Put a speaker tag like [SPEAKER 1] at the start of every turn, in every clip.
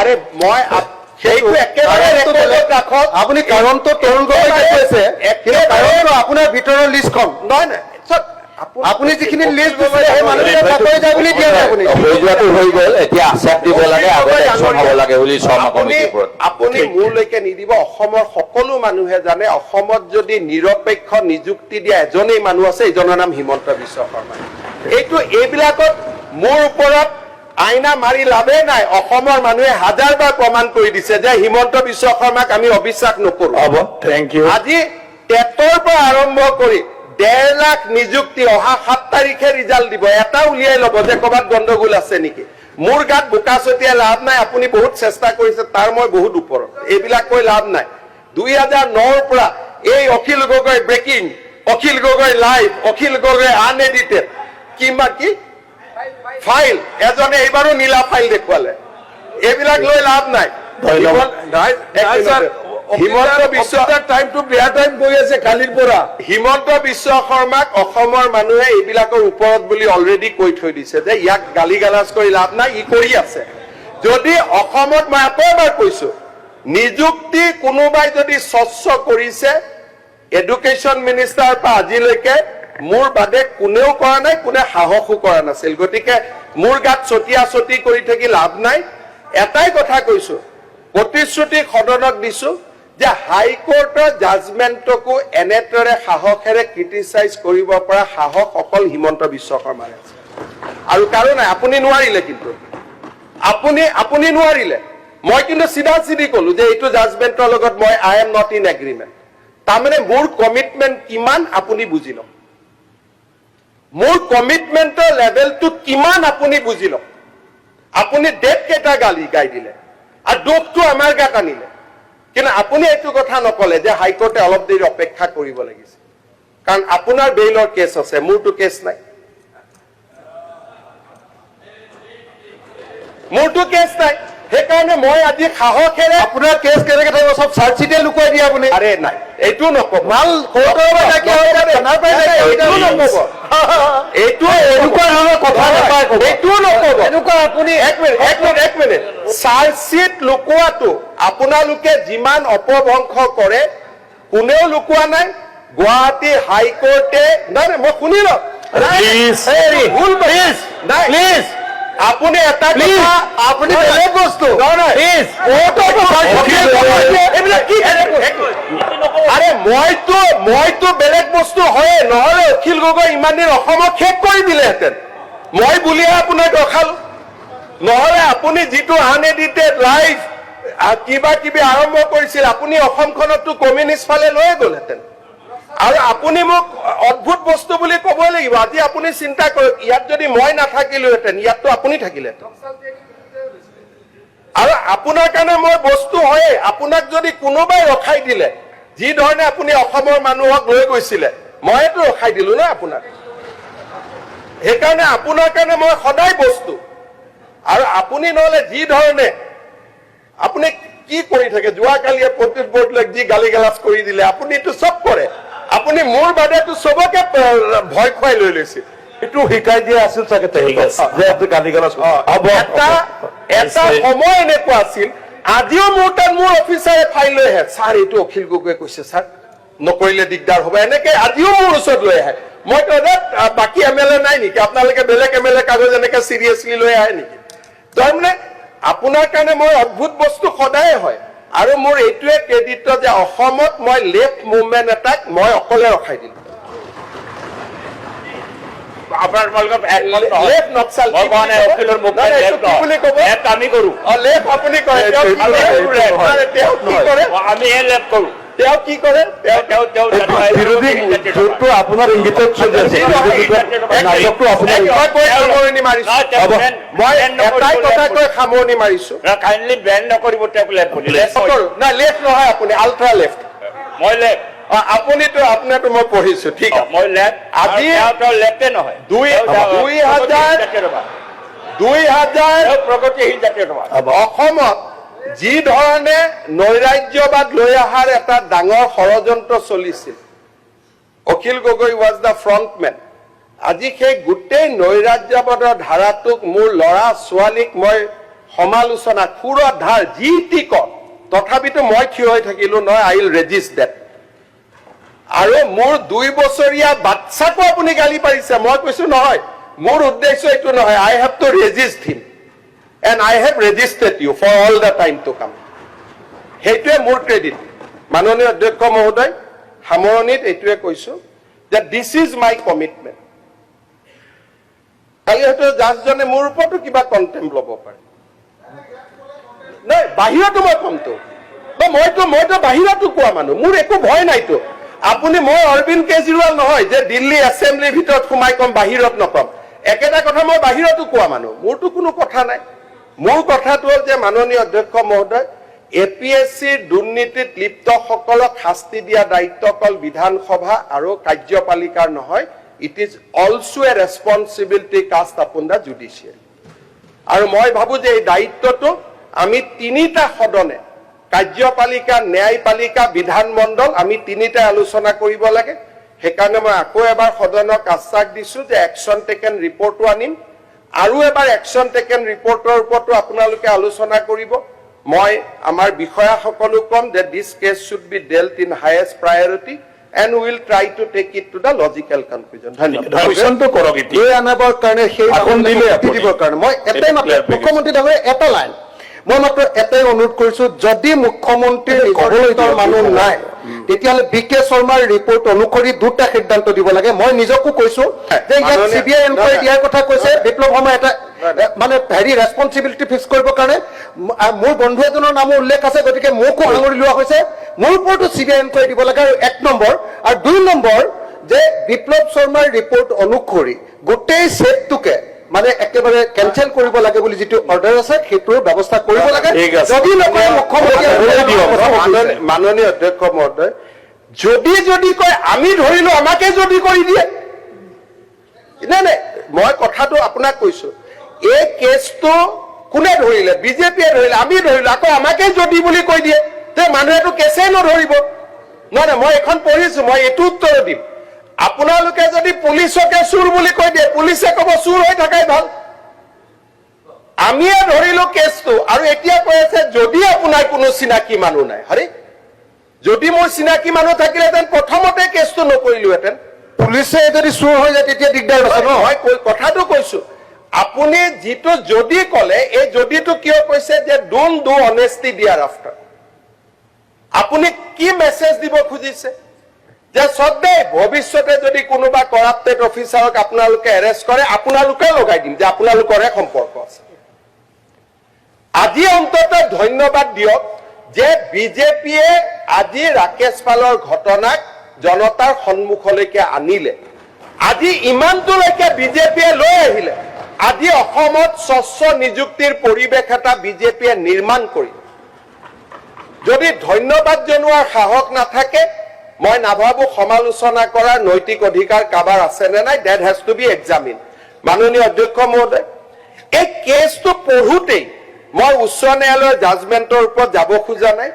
[SPEAKER 1] আৰে মই সেইটো একেবাৰে ৰেকৰ্ডত ৰাখক
[SPEAKER 2] আপুনি কাৰণটো তৰুণ গগৈকে কৈছে কিন্তু কাৰণটো আপোনাৰ ভিতৰৰ লিষ্টখন
[SPEAKER 1] নহয় নহয়
[SPEAKER 2] আপুনি যিখিনি লিষ্ট দিছে সেই মানুহবিলাক চাকৰি যায় বুলি দিয়া নাই আপুনি
[SPEAKER 3] হৈ যোৱাটো হৈ গ'ল এতিয়া আশ্বাস দিব লাগে আগতে একশ্যন হ'ব লাগে বুলি শৰ্মা কমিটিৰ ওপৰত
[SPEAKER 1] আপুনি মোৰলৈকে নিদিব অসমৰ সকলো মানুহে জানে অসমত যদি নিৰপেক্ষ নিযুক্তি দিয়া এজনেই মানুহ আছে এইজনৰ নাম হিমন্ত বিশ্ব শৰ্মা এইবিলাকত মোৰ ওপৰত আইনা মাৰি লাভে নাই অসমৰ মানুহে হাজাৰবাৰ প্ৰমাণ কৰি দিছে যে হিমন্ত বিশ্ব শৰ্মাক আমি অবিশ্বাস নকৰো
[SPEAKER 3] হ'ব থেংক ইউ
[SPEAKER 1] আজি টেটৰ পৰা আৰম্ভ কৰি 1.5 লাখ নিযুক্তি অহা 7 তাৰিখে ৰিজাল্ট দিব এটা উলিয়াই ল'ব যে ক'ৰবাত গণ্ডগোল আছে নেকি মোৰ গাত বোকা ছটিয়াই লাভ নাই আপুনি বহুত চেষ্টা কৰিছে তাৰ মই বহুত ওপৰত এইবিলাক কৈ লাভ নাই 2009ৰ পৰা এই Akhil Gogoi breaking Akhil Gogoi live Akhil Gogoi unedited কিমান কি ফাইল এজনে এইবাৰো নীলা ফাইল দেখুৱালে এইবিলাক লৈ লাভ নাই হিমন্ত বিশ্ব
[SPEAKER 2] টাইমটো বেয়া টাইম গৈ আছে কালিৰ পৰা
[SPEAKER 1] হিমন্ত বিশ্ব শৰ্মাক অসমৰ মানুহে এইবিলাকৰ ওপৰত বুলি অলৰেডি কৈ থৈ দিছে যে ইয়াক গালি গালাজ কৰি লাভ নাই ই কৰি আছে যদি অসমত মই এবাৰ কৈছো নিযুক্তি কোনোবাই যদি স্বচ্ছ কৰিছে এডুকেশ্যন মিনিষ্টাৰৰ পৰা আজিলৈকে মোৰ বাদে কোনেও কৰা নাই কোনে সাহসো কৰা নাছিল গতিকে মোৰ গাত ছটিয়া ছটি কৰি থাকি লাভ নাই এটাই কথা কৈছো প্ৰতিশ্ৰুতি সদনক দিছো যে হাইকোৰ্টৰ জাজমেণ্টকো এনেদৰে সাহসেৰে ক্ৰিটিচাইজ কৰিব পৰা সাহস অকল হিমন্ত বিশ্ব শৰ্মাৰ আছে আৰু কাৰো নাই আপুনি নোৱাৰিলে কিন্তু আপুনি নোৱাৰিলে মই কিন্তু চিধা চিধি কলো যে এইটো জাজমেণ্টৰ লগত মই আই এম নট ইন এগ্ৰিমেণ্ট তাৰমানে মোৰ কমিটমেণ্ট কিমান আপুনি বুজি লওক মোৰ কমিটমেণ্টৰ লেভেলটো কিমান আপুনি বুজি লওক আপুনি ডেট কেইটা গালি গাই দিলে আৰু দুখটো আমাৰ গাত আনিলে কিন্তু আপুনি এইটো কথা নকলে যে হাইকোৰ্টে অলপ দেৰি অপেক্ষা কৰিব লাগিছে কাৰণ আপোনাৰ বেইলৰ কেছ আছে মোৰটো কেছ নাই সেইকাৰণে মই আজি সাহসেৰে
[SPEAKER 2] আপোনাৰ কেছ কেনেকে থাকিব চব চাৰ্জচিটে লুকুৱাই দিয়ে আপুনি
[SPEAKER 1] আৰে নাই এইটো নকব
[SPEAKER 2] মাল কোৰ্টৰ পৰা কি হয় থানাৰ পৰা
[SPEAKER 1] এইটো নকব এইটো
[SPEAKER 2] এনেকুৱা ধৰণৰ কথা নাপায়
[SPEAKER 1] এইটো নকব
[SPEAKER 2] এনেকুৱা আপুনি
[SPEAKER 1] এক মিনিট চাৰ্জচিট লুকুৱাটো আপোনালোকে যিমান অপভংশ কৰে কোনেও লুকুৱা নাই গুৱাহাটী হাইকোৰ্টে নাই মই শুনি লওক
[SPEAKER 3] প্লিজ
[SPEAKER 1] আপুনি এটা কথা আপুনি বেলেগ বস্তু আৰে মইতো বেলেগ বস্তু হয় নহলে অখিল গগৈ ইমান দিন অসমক শেষ কৰি দিলেহেঁতেন মই বুলিহে আপোনাক ৰখালো নহলে আপুনি যিটো আনএডিটেড লাইভ কিবা কিবি আৰম্ভ কৰিছিল আপুনি অসমখনতো কমিউনিষ্ট ফালে লৈয়ে গলহেঁতেন আৰু আপুনি মোক অদ্ভুত বস্তু বুলি ক'বই লাগিব আজি আপুনি চিন্তা কৰক ইয়াত যদি মই নাথাকিলোহেঁতেন ইয়াততো আপুনি থাকিলেহেঁতেন আৰু আপোনাৰ কাৰণে মই বস্তু হয়ে আপোনাক যদি কোনোবাই ৰখাই দিলে যি ধৰণে আপুনি অসমৰ মানুহক লৈ গৈছিলে মইতো ৰখাই দিলো না আপোনাক সেইকাৰণে আপোনাৰ কাৰণে মই সদায় বস্তু আৰু আপুনি নহলে যি ধৰণে আপুনি কি কৰি থাকে যোৱাকালি প্ৰত্যুত বৰ্ডলৈ যি গালি গালাজ কৰি দিলে আপুনিতো চব কৰে আপুনি মোৰ বাদেতো চবকে ভয় খুৱাই লৈ লৈছিল
[SPEAKER 2] এইটো শিকাই দিয়া আছিল চাগে যে আপুনি গালি গালাজ
[SPEAKER 1] এটা সময় এনেকুৱা আছিল আজিও মোৰ তাত মোৰ অফিচাৰে ফাইল লৈ আহে ছাৰ এইটো অখিল গগৈয়ে কৈছে ছাৰ নকৰিলে দিগদাৰ হ'ব এনেকে আজিও মোৰ ওচৰত লৈ আহে মই বাকী MLA নাই নেকি আপোনালোকে বেলেগ MLA কাগজ এনেকে চিৰিয়াছলি লৈ আহে নেকি তাৰমানে আপোনাৰ কাৰণে মই অদ্ভুত বস্তু সদায় হয় আৰু মোৰ এইটোৱে ক্ৰেডিট যে অসমত মই লেফ্ট মুভমেণ্ট এটাক মই অকলে ৰখাই দিলো তেওঁ কি কৰে
[SPEAKER 2] যোনটো আপোনাৰ ইংগিতত চলি আছে
[SPEAKER 1] মই এটাই কথা কৈ সামৰণি মাৰিছো
[SPEAKER 3] কাইণ্ডলি বেন নকৰিব তেওঁক
[SPEAKER 1] নাই লেফ্ট নহয় আপুনি আল্ট্ৰা লেফ্ট
[SPEAKER 3] মই লেফ্ট
[SPEAKER 1] আপুনিতো আপোনাৰতো মই পঢ়িছো ঠিক
[SPEAKER 3] মই লেফ্ট
[SPEAKER 1] আজি
[SPEAKER 3] লেফ্টে নহয়
[SPEAKER 1] 2000
[SPEAKER 3] প্ৰগতিশীল জাতীয়
[SPEAKER 1] অসমত যি ধৰণে নৈৰাজ্যবাদ লৈ অহাৰ এটা ডাঙৰ ষড়যন্ত্ৰ চলিছিল অখিল গগৈ ৱাজ দ্য ফ্ৰণ্টমেন আজি সেই গোটেই নৈৰাজ্যবাদৰ ধাৰাটোক মোৰ ল'ৰা ছোৱালীক মই সমালোচনা সুৰত ধাৰ যি টি কওক তথাপিতো মই থিয় হৈ থাকিলো নহয় আই উইল ৰেজিষ্ট দেট আৰু মোৰ 2 বছৰীয়া বাচ্চাকো আপুনি গালি পাৰিছে মই কৈছো নহয় মোৰ উদ্দেশ্য এইটো নহয় I have to resist him and I have resisted you for all the time to come সেইটোৱে মোৰ ক্ৰেডিট মাননীয় অধ্যক্ষ মহোদয় সামৰণিত এইটোৱে কৈছো যে দিছ ইজ মাই কমিটমেণ্ট কালি হয়তো জাজজনে মোৰ ওপৰতো কিবা কণ্টেম্প ল'ব পাৰে নাই বাহিৰতো মই কমতো বা মইতো বাহিৰতো কোৱা মানুহ মোৰ একো ভয় নাইতো আপুনি মই অৰবিন্দ কেজৰিৱাল নহয় যে দিল্লী এছেম্বলিৰ ভিতৰত সোমাই কম বাহিৰত নকম একেটা কথা মই বাহিৰতো কোৱা মানুহ মোৰতো কোনো কথা নাই মোৰ কথাটো হ'ল যে মাননীয় অধ্যক্ষ মহোদয় এপিএছচিৰ দুৰ্নীতিত লিপ্তসকলক শাস্তি দিয়া দায়িত্ব অকল বিধানসভা আৰু কাৰ্যপালিকাৰ নহয় it is also A responsibility caste upon the judiciary আৰু মই ভাবো যে এই দায়িত্বটো আমি তিনিটা সদনে কাৰ্যপালিকা ন্যায়পালিকা বিধানমণ্ডল আমি তিনিটাই আলোচনা কৰিব লাগে সেইকাৰণে মই আকৌ এবাৰ সদনক আশ্বাস দিছো যে একশ্যন টেকেন ৰিপৰ্টটো আনিম আৰু এবাৰ একশ্যন টেকেন ৰিপৰ্টৰ ওপৰতো আপোনালোকে আলোচনা কৰিব মই আমাৰ বিষয়াসকলক কম যে দিছ cash should be ডেল্ট in highest priority and will try to take it to the logical conclusion ধন্যবাদ
[SPEAKER 3] কোৱেশ্যনটো কৰক এতিয়া
[SPEAKER 2] এই আনাবৰ কাৰণে সেই
[SPEAKER 3] আকৌ দিলে আপুনি।
[SPEAKER 2] দিবৰ কাৰণে মই এটাই মাত্ৰ মুখ্যমন্ত্ৰী ডাঙৰীয়া এটা লাইন মই মাত্ৰ এটাই অনুৰোধ কৰিছো যদি মুখ্যমন্ত্ৰীৰ নিকটৰ মানুহ নাই তেতিয়াহ'লে বিকে শৰ্মাৰ ৰিপৰ্ট অনুসৰি দুটা সিদ্ধান্ত দিব লাগে মই নিজকো কৈছো যে ইয়াত চিবিআই এনকুৱাৰী দিয়াৰ কথা কৈছে বিপ্লৱ শৰ্মাই এটা মানে হেৰি ৰেছপনচিবিলিটি ফিক্স কৰিবৰ কাৰণে মোৰ বন্ধু এজনৰ নামো উল্লেখ আছে গতিকে মোকো সাঙুৰি লোৱা হৈছে মোৰ ওপৰতো চিবিআই এনকুৱাৰী দিব লাগে আৰু 1 নম্বৰ আৰু 2 নম্বৰ যে বিপ্লৱ শৰ্মাৰ ৰিপৰ্ট অনুসৰি গোটেই সেটটোকে মানে একেবাৰে কেনচেল কৰিব লাগে বুলি যেটো অৰ্ডাৰ আছে সেইটোৰ ব্যৱস্থা কৰিব লাগে যদি নকৰে মুখ্যমন্ত্ৰী
[SPEAKER 1] মাননীয় অধ্যক্ষ মহোদয় যদি কয় আমি ধৰিলো আমাকে যদি কৰি দিয়ে নাই মই কথাটো আপোনাক কৈছো এই কেছটো কোনে ধৰিলে বিজেপিয়ে ধৰিলে আমি ধৰিলো আকৌ আমাকে যদি বুলি কৈ দিয়ে তে মানুহেটো কেছে নধৰিব নহয় মই এখন পঢ়িছো মই এইটো উত্তৰ দিম আপোনালোকে যদি পুলিচকে চুৰ বুলি কৈ দিয়ে পুলিচে ক'ব চুৰ হৈ থাকাই ভাল আমিয়ে ধৰিলো কেছটো আৰু এতিয়া কৈ আছে যদি আপোনাৰ কোনো চিনাকি মানুহ নাই হৰি যদি মোৰ চিনাকি মানুহ থাকিলেহেঁতেন প্ৰথমতে কেছটো নকৰিলোহেঁতেন
[SPEAKER 2] পুলিচে যদি চুৰ হৈ যায় তেতিয়া দিগদাৰ আছে ন
[SPEAKER 1] মই কথাটো কৈছো আপুনি যিটো যদি ক'লে এই যদিটো কিয় কৈছে যে ডোন্ট ডু অনেষ্টি দিয়াৰ আফটাৰ আপুনি কি মেছেজ দিব খুজিছে যে সদায় ভৱিষ্যতে যদি কোনোবা কৰাপ্টেড অফিচাৰক আপোনালোকে এৰেষ্ট কৰে আপোনালোকে লগাই দিম যে আপোনালোকৰে সম্পৰ্ক আছে আজি অন্তত ধন্যবাদ দিয়ক যে বিজেপিয়ে আজি ৰাকেশ পালৰ ঘটনাক জনতাৰ সন্মুখলৈকে আনিলে আজি ইমানটোলৈকে বিজেপিয়ে লৈ আহিলে আজি অসমত স্বচ্ছ নিযুক্তিৰ পৰিৱেশ এটা বিজেপিয়ে নিৰ্মাণ কৰিলে যদি ধন্যবাদ জনোৱাৰ সাহস নাথাকে মই নাভাবো সমালোচনা কৰাৰ নৈতিক অধিকাৰ কাবাৰ আছে নে নাই that has to be examine মাননীয় অধ্যক্ষ মহোদয় এই কেছটো পঢ়োতেই মই উচ্চ ন্যায়ালয়ৰ জাজমেণ্টৰ ওপৰত যাব খোজা নাই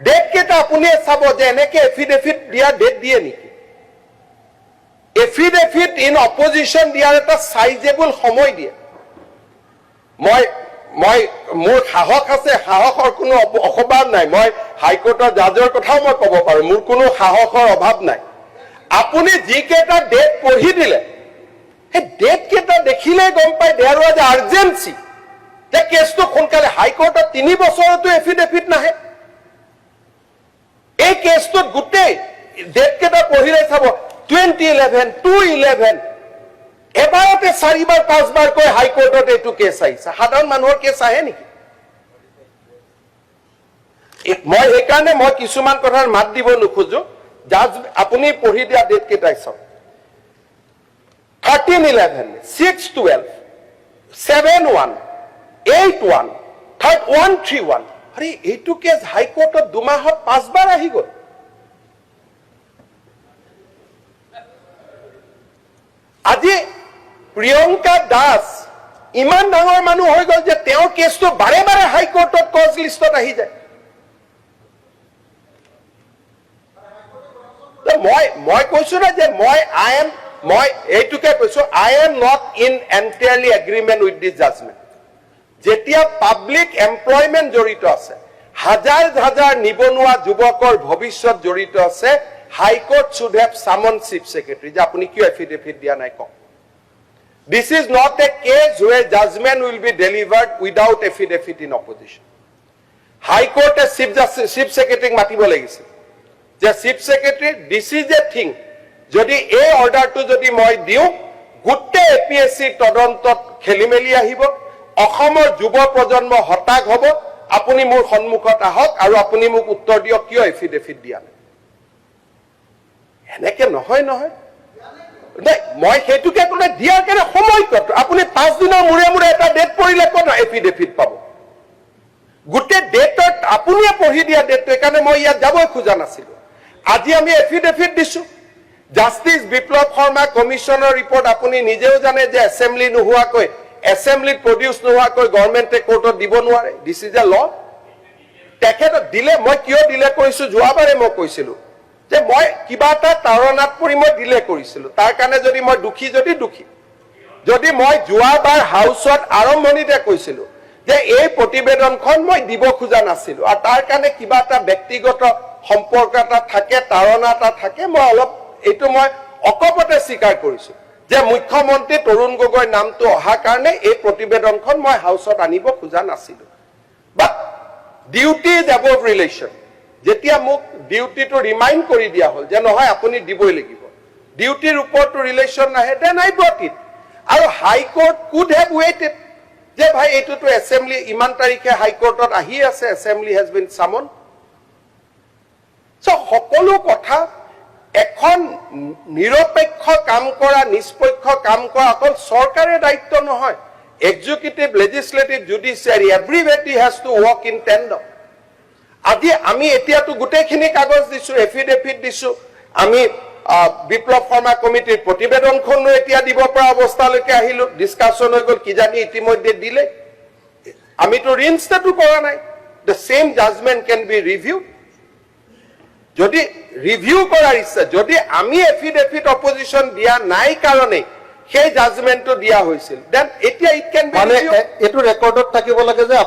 [SPEAKER 1] ডেট কেইটা আপুনি চাব যে এনেকে এফিডেভিট দিয়া ডেট দিয়ে নেকি এফিডেভিট ইন অপজিশ্যন দিয়াৰ এটা চাইজেবল সময় দিয়ে মই মোৰ সাহস আছে সাহসৰ কোনো অভাৱ নাই মই হাইকোৰ্টৰ জাজৰ কথাও মই ক'ব পাৰো মোৰ কোনো সাহসৰ অভাৱ নাই আপুনি যিকেইটা ডেট পঢ়ি দিলে সেই ডেট কেইটা দেখিলে গম পাই দেয়াৰ ৱাজ আৰ্জেঞ্চি যে কেছটো সোনকালে হাইকোৰ্টত 3 বছৰতো এফিডেভিট নাহে এই কেছটোত গোটেই ডেট কেইটা পঢ়িলে চাব 2011 211 এবাৰতে 4বাৰ 5বাৰ কৈ হাইকোৰ্টত এইটো কেছ আহিছে সাধাৰণ মানুহৰ কেছ আহে নেকি মই সেইকাৰণে মই কিছুমান কথাৰ মাত দিব নোখোজো জাজ আপুনি পঢ়ি দিয়া ডেট কেইটাই চাওক 1311 612 71 81 131 আরে এইটো কেছ হাইকোৰ্টত 2 মাহত 5বাৰ আহি গ'ল আজি প্ৰিয়ংকা দাস ইমান ডাঙৰ মানুহ হৈ গ'ল যে তেওঁৰ কেছটো বাৰে বাৰে হাইকোৰ্টত কজ লিষ্টত আহি যায় মই কৈছো না যে মই এইটোকে কৈছো I am not in entirely agreement with this judgement যেতিয়া পাব্লিক এমপ্লয়মেণ্ট জড়িত আছে, হাজাৰ হাজাৰ নিবনুৱা যুৱকৰ ভৱিষ্যত জড়িত আছে, high court should have summon chief secretary যে আপনি কিয় এফিডেভিট দিয়া নাই কওক। This is not a case where judgment will be delivered without affidavit in opposition. High Court chief secretary মাতিব লাগিছিল যে chief secretary this is a thing, যদি এই অৰ্ডাৰটো যদি মই দিওঁ গোটেই এপিএসসি তদন্তত খেলিমেলি আহিব, অসমৰ যুৱ প্ৰজন্ম হতাশ হ'ব, আপুনি মোৰ সন্মুখত আহক আৰু আপুনি মোক উত্তৰ দিয়ক কিয় এফিডেভিট দিয়া নাই। এনেকে নহয় নহয়, মই সেইটোকে ক'লে দিয়াৰ কাৰণে সময় কত, আপুনি 5 দিনৰ মূৰে মূৰে এটা ডেট পৰিলে ক'ত এফিডেভিট পাব। গোটেই ডেটত আপুনিয়ে পঢ়ি দিয়া ডেটটো, সেইকাৰণে মই ইয়াত যাবই খোজা নাছিলো। আজি আমি এফিডেভিট দিছো, জাষ্টিস বিপ্লৱ শৰ্মা কমিশনৰ ৰিপৰ্ট আপুনি নিজেও জানে যে এছেম্বলি নোহোৱাকৈ, এছেম্বলিত প্ৰডিউচ নোহোৱাকৈ গভৰ্ণমেণ্টে কোৰ্টত দিব নোৱাৰে। দিছ ইজ এ ল। তেখেতক দিলে, মই কিয় দিলে কৰিছো, যোৱাবাৰে মই কৈছিলো যে মই কিবা এটা তাৰণাত পৰি মই দিলে কৰিছিলো, তাৰ কাৰণে যদি মই দুখী, যদি মই যোৱাবাৰ হাউচত আৰম্ভণিতে কৈছিলো যে এই প্ৰতিবেদনখন মই দিব খোজা নাছিলো আৰু তাৰ কাৰণে কিবা এটা ব্যক্তিগত সম্পৰ্ক এটা থাকে, তাৰণা এটা থাকে, মই অলপ এইটো মই অকপতে স্বীকাৰ কৰিছো যে মুখ্যমন্ত্ৰী তৰুণ গগৈৰ নামটো অহা কাৰণে এই প্ৰতিবেদনখন মই হাউচত আনিব খোজা নাছিলো। বাট ডিউটি ইজ এবভ ৰিলেশ্যন। যেতিয়া মোক ডিউটিটো ৰিমাইণ্ড কৰি দিয়া হ'ল যে নহয় আপুনি দিবই লাগিব, ডিউটিৰ ওপৰতো ৰিলেশ্যন নাহে, দেন আই ব্ৰট ইট। আৰু হাইকোৰ্ট কুড হেভ ৱেইটেড যে ভাই এইটোতো এছেম্বলি ইমান তাৰিখে হাইকোৰ্টত আহি আছে, এছেম্বলি হেজ বিন সামন। সকলো কথা এখন নিৰপেক্ষ কাম কৰা, নিষ্পক্ষ কাম কৰা অকল চৰকাৰে দায়িত্ব নহয়, executive, legislative, judiciary, everybody has to work in tandem. আজি আমি এতিয়াতো গোটেইখিনি কাগজ দিছো, এফিডেভিট দিছো, আমি বিপ্লৱ শৰ্মা কমিটিৰ প্ৰতিবেদনখনো এতিয়া দিব পৰা অৱস্থালৈকে আহিলো, ডিছকাশ্যন হৈ গ'ল, কিজানি ইতিমধ্যে দিলে, আমিতো ৰিইনষ্টেটো কৰা নাই। The same judgement can be review. যদি ৰিভিউ কৰাৰ ইচ্ছা, যদি আমি এফিডেভিট অপজিশ্যন দিয়া নাই কাৰণে সেই জাজমেণ্টটো দিয়া হৈছিল, দেন এতিয়া ইট কেন বি
[SPEAKER 2] মানে এইটো ৰেকৰ্ডত থাকিব লাগে যে